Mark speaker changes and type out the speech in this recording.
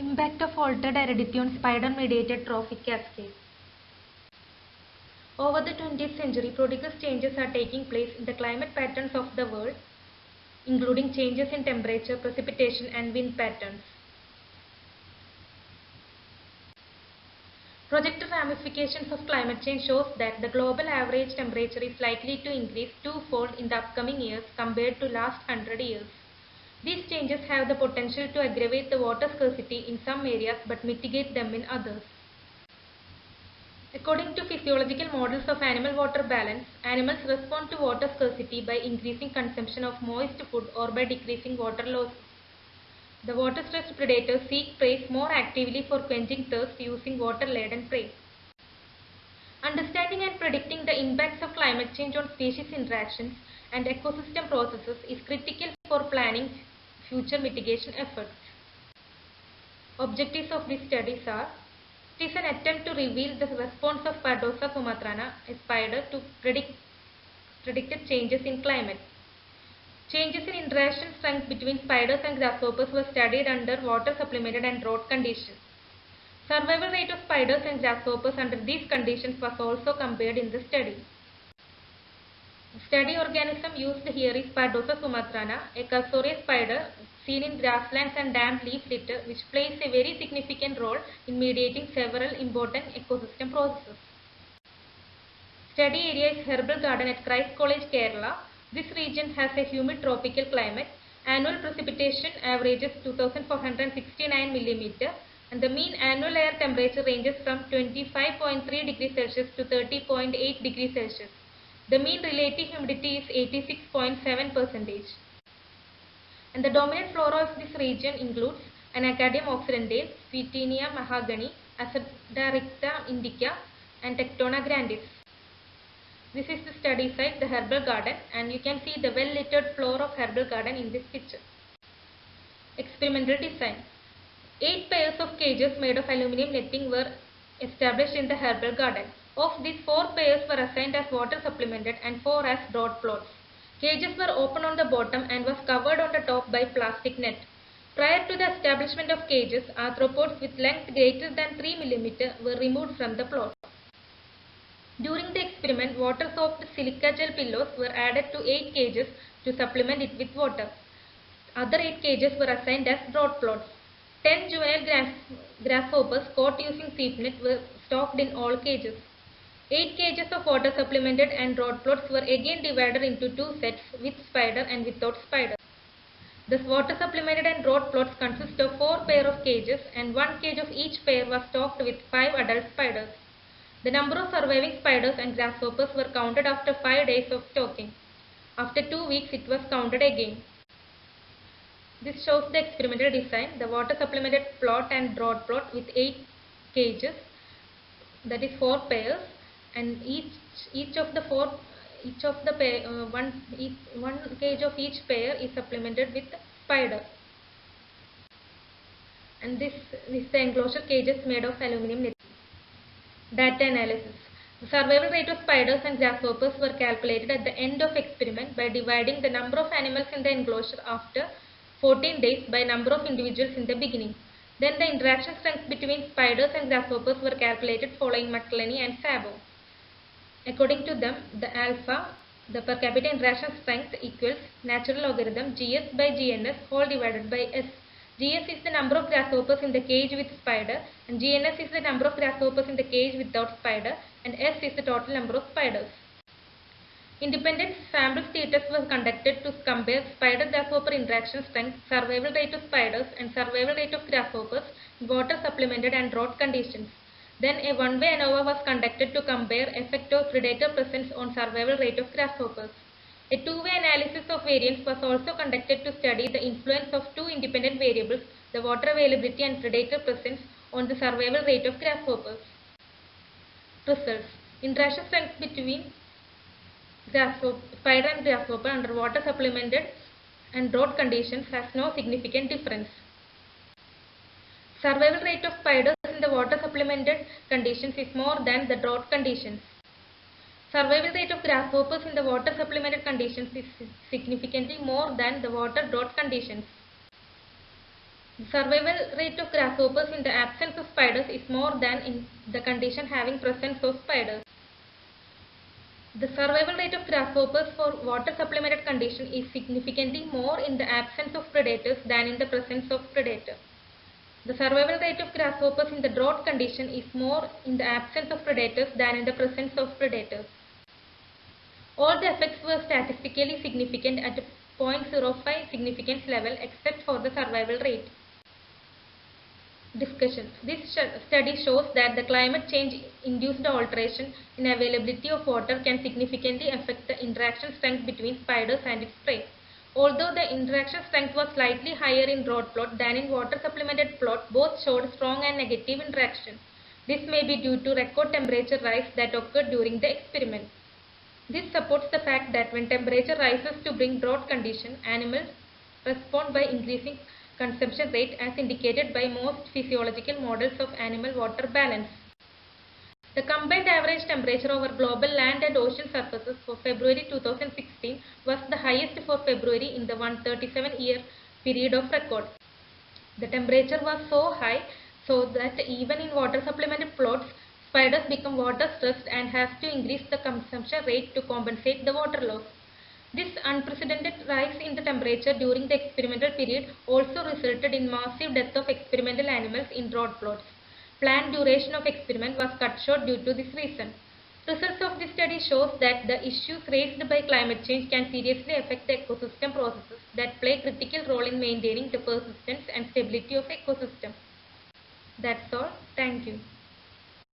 Speaker 1: Impact of altered aridity on spider-mediated trophic cascade. Over the 20th century, prodigious changes are taking place in the climate patterns of the world, including changes in temperature, precipitation, and wind patterns. Projected ramifications of climate change shows that the global average temperature is likely to increase twofold in the upcoming years compared to last 100 years. These changes have the potential to aggravate the water scarcity in some areas but mitigate them in others. According to physiological models of animal-water balance, animals respond to water scarcity by increasing consumption of moist food or by decreasing water losses. The water-stressed predators seek prey more actively for quenching thirst using water-laden prey. Understanding and predicting the impacts of climate change on species interactions and ecosystem processes is critical for planning future mitigation efforts. Objectives of these studies are: it is an attempt to reveal the response of Pardosa sumatrana, a spider, to predicted changes in climate. Changes in interaction strength between spiders and grasshoppers were studied under water supplemented and drought conditions. Survival rate of spiders and grasshoppers under these conditions was also compared in the study. The study organism used here is Pardosa sumatrana, a cursorial spider seen in grasslands and damp leaf litter, which plays a very significant role in mediating several important ecosystem processes. Study area is Herbal Garden at Christ College, Kerala. This region has a humid tropical climate. Annual precipitation averages 2469 mm and the mean annual air temperature ranges from 25.3 degrees Celsius to 30.8 degrees Celsius. The mean relative humidity is 86.7%. And the dominant flora of this region includes Anacardium occidentale, Photinia mahogany, Azadirachta indica, and Tectona grandis. This is the study site, the Herbal Garden, and you can see the well-littered floor of Herbal Garden in this picture. Experimental design. 8 pairs of cages made of aluminum netting were established in the Herbal Garden. Of these, 4 pairs were assigned as water supplemented and 4 as drought plots. Cages were open on the bottom and was covered on the top by plastic net. Prior to the establishment of cages, arthropods with length greater than 3 mm were removed from the plot. During the experiment, water-soaked silica gel pillows were added to 8 cages to supplement it with water. Other 8 cages were assigned as drought plots. 10 juvenile grasshoppers caught using seep net were stocked in all cages. 8 cages of water supplemented and drought plots were again divided into 2 sets, with spider and without spider. Thus, water supplemented and drought plots consist of 4 pairs of cages, and 1 cage of each pair was stocked with 5 adult spiders. The number of surviving spiders and grasshoppers were counted after 5 days of stocking. After 2 weeks, it was counted again. This shows the experimental design, the water supplemented plot and drought plot with 8 cages, that is 4 pairs, and one cage of each pair is supplemented with spider. And this is the enclosure cages made of aluminum net. Data analysis. The survival rate of spiders and grasshoppers were calculated at the end of experiment by dividing the number of animals in the enclosure after 14 days by number of individuals in the beginning. Then the interaction strength between spiders and grasshoppers were calculated following McClelney and Szabo. According to them, the alpha, the per capita interaction strength, equals natural logarithm GS by GNS whole divided by S. GS is the number of grasshoppers in the cage with spider, and GNS is the number of grasshoppers in the cage without spider, and S is the total number of spiders. Independent sample tests were conducted to compare spider-grasshopper interaction strength, survival rate of spiders, and survival rate of grasshoppers in water supplemented and drought conditions. Then a one-way ANOVA was conducted to compare effect of predator presence on survival rate of grasshoppers. A two-way analysis of variance was also conducted to study the influence of 2 independent variables, the water availability and predator presence, on the survival rate of grasshoppers. Results. Interaction strength between spider and grasshopper under water supplemented and drought conditions has no significant difference. Survival rate of spiders in the water supplemented conditions is more than the drought conditions. Survival rate of grasshoppers in the water supplemented conditions is significantly more than the water drought conditions. The survival rate of grasshoppers in the absence of spiders is more than in the condition having presence of spiders. The survival rate of grasshoppers for water supplemented condition is significantly more in the absence of predators than in the presence of predator. The survival rate of grasshoppers in the drought condition is more in the absence of predators than in the presence of predators. All the effects were statistically significant at a 0.05 significance level except for the survival rate. Discussion. This study shows that the climate change induced alteration in availability of water can significantly affect the interaction strength between spiders and its prey. Although the interaction strength was slightly higher in drought plot than in water supplemented plot, both showed strong and negative interaction. This may be due to record temperature rise that occurred during the experiment. This supports the fact that when temperature rises to bring drought condition, animals respond by increasing consumption rate as indicated by most physiological models of animal water balance. The combined average temperature over global land and ocean surfaces for February 2016 was the highest for February in the 137-year period of record. The temperature was so high so that even in water supplemented plots, spiders become water stressed and have to increase the consumption rate to compensate the water loss. This unprecedented rise in the temperature during the experimental period also resulted in massive death of experimental animals in drought plots. Planned duration of experiment was cut short due to this reason. Results of this study shows that the issues raised by climate change can seriously affect the ecosystem processes that play a critical role in maintaining the persistence and stability of ecosystem. That's all. Thank you.